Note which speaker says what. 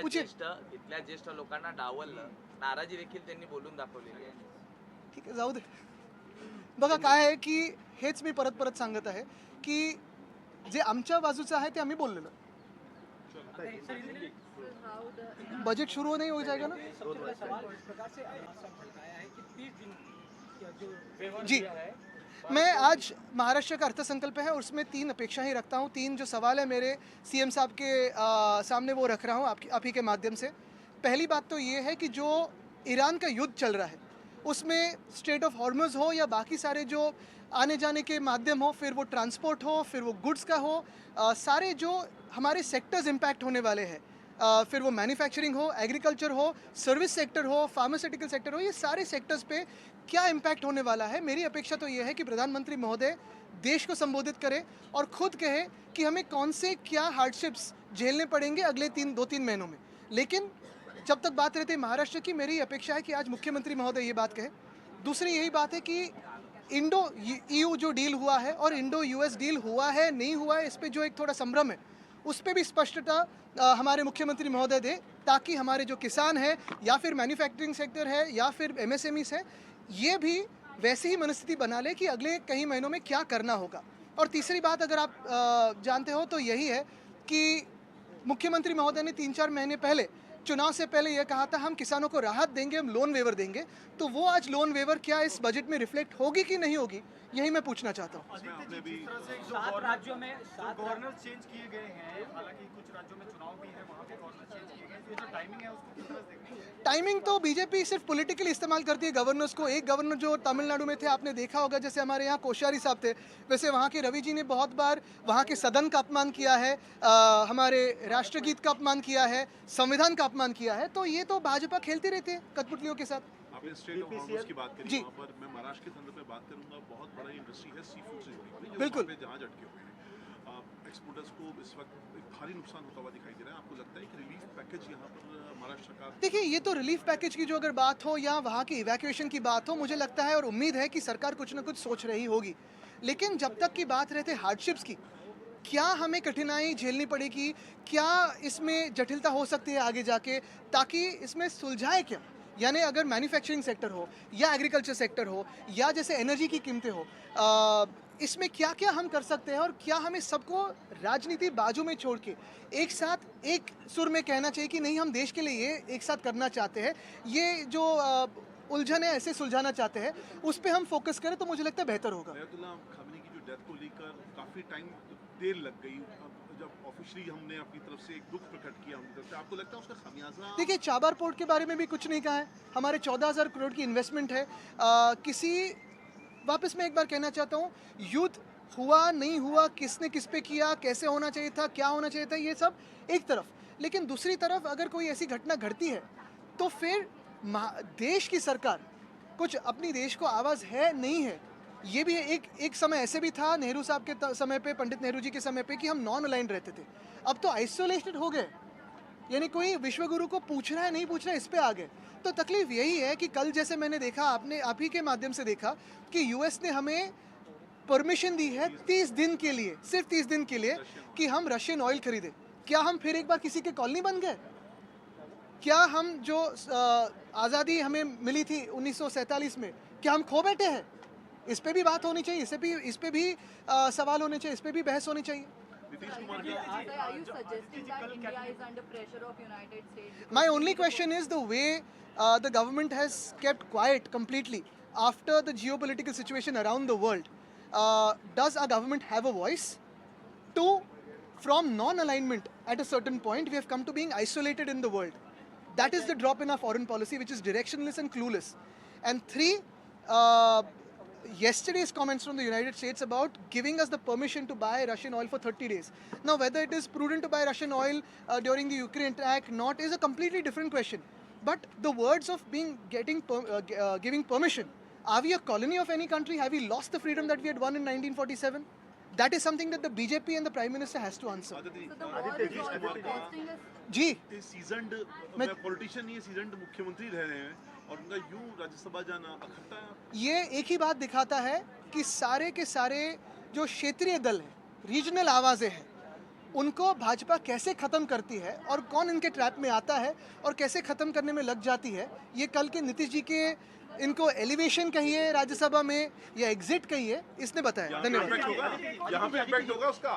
Speaker 1: पूछिए।
Speaker 2: इथल्या ज्येष्ठ लोकांना डावललं, नाराजी देखील त्यांनी बोलून दाखवलेली आहे.
Speaker 1: ठीक आहे, जाऊ दे. बघा काय आहे की हेच मी परत परत सांगत आहे की जे आमच्या बाजूचं आहे ते आम्ही बोललेलो. बजट शुरू नहीं हो जाएगा ना जी. मैं आज महाराष्ट्र का अर्थसंकल्प है उसमें 3 अपेक्षा ही रखता हूँ. 3 जो सवाल है मेरे सीएम साहब के सामने वो रख रहा हूँ आप ही के माध्यम से. पहली बात तो ये है कि जो ईरान का युद्ध चल रहा है उसमें स्ट्रेट ऑफ हॉर्मुज़ हो या बाकी सारे जो आने जाने के माध्यम हो, फिर वो ट्रांसपोर्ट हो, फिर वो गुड्स का हो, सारे जो हमारे सेक्टर्स इम्पैक्ट होने वाले हैं, फिर वो मैन्युफैक्चरिंग हो, एग्रीकल्चर हो, सर्विस सेक्टर हो, फार्मास्यूटिकल सेक्टर हो, ये सारे सेक्टर्स पे क्या इम्पैक्ट होने वाला है. मेरी अपेक्षा तो ये है कि प्रधानमंत्री महोदय देश को संबोधित करें और खुद कहे कि हमें कौन से क्या हार्डशिप्स झेलने पड़ेंगे अगले 2-3 महीनों में. लेकिन जब तक बात रहती है महाराष्ट्र की, मेरी अपेक्षा है कि आज मुख्यमंत्री महोदय ये बात कहे. दूसरी यही बात है कि इंडो ईयू जो डील हुआ है और इंडो यूएस डील हुआ है नहीं हुआ है, इस पर जो एक थोड़ा संभ्रम है, उस पर भी स्पष्टता हमारे मुख्यमंत्री महोदय दे, ताकि हमारे जो किसान हैं या फिर मैन्युफैक्चरिंग सेक्टर है या फिर एमएसएमईस है, ये भी वैसी ही मनस्थिति बना ले कि अगले कई महीनों में क्या करना होगा. और तीसरी बात अगर आप जानते हो तो यही है कि मुख्यमंत्री महोदय ने 3-4 महीने पहले चुनाव से पहले यह कहा था हम किसानों को राहत देंगे, हम लोन वेवर देंगे. तो वो आज लोन वेवर क्या इस बजट में रिफ्लेक्ट होगी कि नहीं होगी, यही मैं पूछना चाहता हूँ.
Speaker 3: सात राज्यों में गवर्नर चेंज किए गए हैं, हालांकि कुछ राज्यों में चुनाव भी है, वहाँ पे गवर्नर चेंज किए गए, ये जो टाइमिंग है उसको किस तरह से देखनी है?
Speaker 1: टाइमिंग तो बीजेपी सिर्फ पॉलिटिकली इस्तेमाल करती है गवर्नर्स को. एक गवर्नर जो तमिलनाडु में थे आपने देखा होगा, जैसे हमारे यहाँ कोश्यारी साहब थे, वैसे वहाँ के रवि जी ने बहुत बार वहाँ के सदन का अपमान किया है, हमारे राष्ट्रगीत का अपमान किया है, संविधान का अपमान किया है. तो ये तो भाजपा खेलती रहती है कठपुतलियों के साथ.
Speaker 4: आपने स्टेट ऑफ हॉर्मुज़ की बात करी, वहाँ पर मैं महाराष्ट्र के संदर्भ में बात करूंगा. बहुत बड़ा इंडस्ट्री है सी फूड से जुड़ी हुई,
Speaker 1: बिल्कुल.
Speaker 4: पे जहाज अटके हुए हैं. एक्सपोर्टर्स को इस वक्त एक भारी नुकसान होता हुआ दिखाई दे रहा है. आपको लगता है कि रिलीफ पैकेज यहाँ पर महाराष्ट्र सरकार?
Speaker 1: देखिए, ये तो रिलीफ पैकेज की जो अगर बात हो या वहाँ की इवैक्यूएशन की बात हो, मुझे लगता है और उम्मीद है कि सरकार कुछ ना कुछ सोच रही होगी. लेकिन जब तक की बात रहते हार्डशिप्स की, क्या हमें कठिनाई झेलनी पड़ेगी, क्या इसमें जटिलता हो सकती है आगे जाके, ताकि इसमें सुलझाए क्या. यानी अगर मैन्युफैक्चरिंग सेक्टर हो या एग्रीकल्चर सेक्टर हो या जैसे एनर्जी की कीमतें हो, इसमें क्या क्या हम कर सकते हैं और क्या हमें सबको राजनीति बाजू में छोड़ के एक साथ एक सुर में कहना चाहिए कि नहीं हम देश के लिए ये एक साथ करना चाहते हैं, ये जो उलझन है ऐसे सुलझाना चाहते हैं, उस पर हम फोकस करें तो मुझे लगता है बेहतर होगा.
Speaker 4: अयातुल्लाह खामेनी की जो डेथ को लेकर काफ़ी टाइम देर लग गई, जब ऑफिशियली हमने अपनी तरफ से एक दुख प्रकट किया उनकी तरफ से, आपको लगता है उसका खामियाजा?
Speaker 1: देखिए, चाबार पोर्ट के बारे में भी कुछ नहीं कहा है. हमारे 14,000 करोड़ की इन्वेस्टमेंट है. किसी वापस मैं एक बार कहना चाहता हूँ, युद्ध हुआ नहीं हुआ, किसने किस पे किया, कैसे होना चाहिए था, क्या होना चाहिए था, ये सब एक तरफ. लेकिन दूसरी तरफ अगर कोई ऐसी घटना घटती है तो फिर देश की सरकार कुछ अपनी देश को आवाज़ है नहीं है. ये भी एक समय ऐसे भी था नेहरू साहब के समय पे, पंडित नेहरू जी के समय पे, कि हम नॉन अलाइंड रहते थे. अब तो आइसोलेटेड हो गए, यानी कोई विश्वगुरु को पूछ रहा है नहीं पूछ रहा है, इस पे आ गए. तो तकलीफ यही है कि कल जैसे मैंने देखा, आपने आप ही के माध्यम से देखा कि यूएस ने हमें परमिशन दी है 30 दिन के लिए, सिर्फ 30 दिन के लिए, कि हम रशियन ऑयल खरीदें. क्या हम फिर एक बार किसी के कॉलोनी बन गए? क्या हम जो आज़ादी हमें मिली थी 1947 में, क्या हम खो बैठे हैं? इस पे भी बात होनी चाहिए, इस पे भी सवाल होने चाहिए, इस पे भी बहस होनी चाहिए.
Speaker 4: Nitish Kumar
Speaker 5: Sir, are you suggesting that India is under pressure of United States?
Speaker 1: My only question is the way the government has kept quiet completely after the geopolitical situation around the world. Does our government have a voice? Two, from non-alignment at a certain point, we have come to being isolated in the world. That is the drop in our foreign policy, which is directionless and clueless. And three, yesterday's comments from the United States about giving us the permission to buy Russian oil for 30 days. Now, whether it is prudent to buy Russian oil during the Ukraine attack, not, is a completely different question. But the words of giving permission, are we a colony of any country? Have we lost the freedom that we had won in 1947? That is something that the BJP and the Prime Minister has to answer.
Speaker 5: So the war is also testing us.
Speaker 1: जी,
Speaker 4: seasoned politician, ये seasoned मुख्यमंत्री रह रहे हैं और उनका यूं राज्यसभा जाना अखट्टा है.
Speaker 1: ये एक ही बात दिखाता है कि सारे के सारे जो क्षेत्रीय दल हैं, रीजनल आवाज़ें हैं, उनको भाजपा कैसे ख़त्म करती है और कौन इनके ट्रैप में आता है और कैसे ख़त्म करने में लग जाती है, ये कल के नीतीश जी के इनको एलिवेशन कहिए राज्यसभा में या एग्जिट कहिए, इसने बताया। धन्यवाद।
Speaker 4: यहाँ पे इम्पैक्ट होगा उसका।